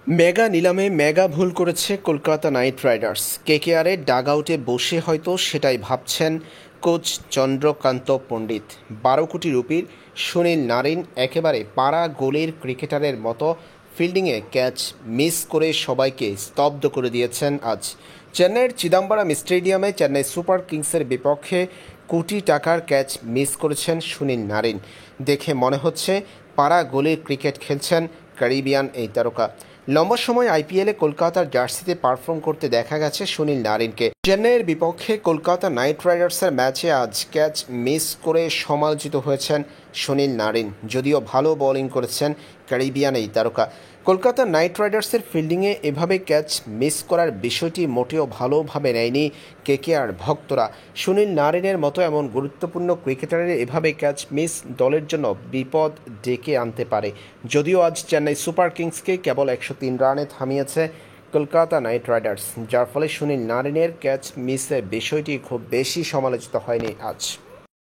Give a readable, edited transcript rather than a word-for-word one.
Mega নিলামে mega ভুল করেছে কলকাতা নাইট রাইডার্স। কেকেআরের ডাগআউটে বসে হয়তো সেটাই ভাবছেন কোচ চন্দ্রকান্ত পণ্ডিত। 12 কোটি রুপির সুনীল নারিন একেবারে পাড়া গোলের ক্রিকেটারের মতো ফিল্ডিংয়ে ক্যাচ মিস করে সবাইকে স্তব্ধ করে দিয়েছেন আজ। চেন্নাইয়ের চিদাম্বরম স্টেডিয়ামে চেন্নাই সুপার কিংসের বিপক্ষে কোটি টাকার ক্যাচ মিস করেছেন সুনীল নারিন। দেখে মনে হচ্ছে পাড়া গোলের ক্রিকেট খেলছেন ক্যারিবিয়ান এই তারকা। লম্বা সময় আইপিএলে কলকাতার জার্সিতে পারফর্ম করতে দেখা গেছে সুনীল নারিনকে। চেন্নাইয়ের বিপক্ষে কলকাতা নাইট রাইডার্সের ম্যাচে আজ ক্যাচ মিস করে সমালোচিত হয়েছেন সুনীল নারিন। যদিও ভালো বোলিং করেছেন ক্যারিবিয়ান এই তারকা। কলকাতা নাইট রাইডার্সের ফিল্ডিংয়ে এভাবে ক্যাচ মিস করার বিষয়টি মোটেও ভালোভাবে নেয়নি কেকেআর ভক্তরা। সুনীল নারিনের মতো এমন গুরুত্বপূর্ণ ক্রিকেটারের এভাবে ক্যাচ মিস দলের জন্য বিপদ ডেকে আনতে পারে। যদিও আজ চেন্নাই সুপার কিংসকে কেবল 103 রানে থামিয়েছে কলকাতা নাইট রাইডার্স, যার ফলে সুনীল নারিনের ক্যাচ মিসের বিষয়টি খুব বেশি সমালোচিত হয়নি আজ।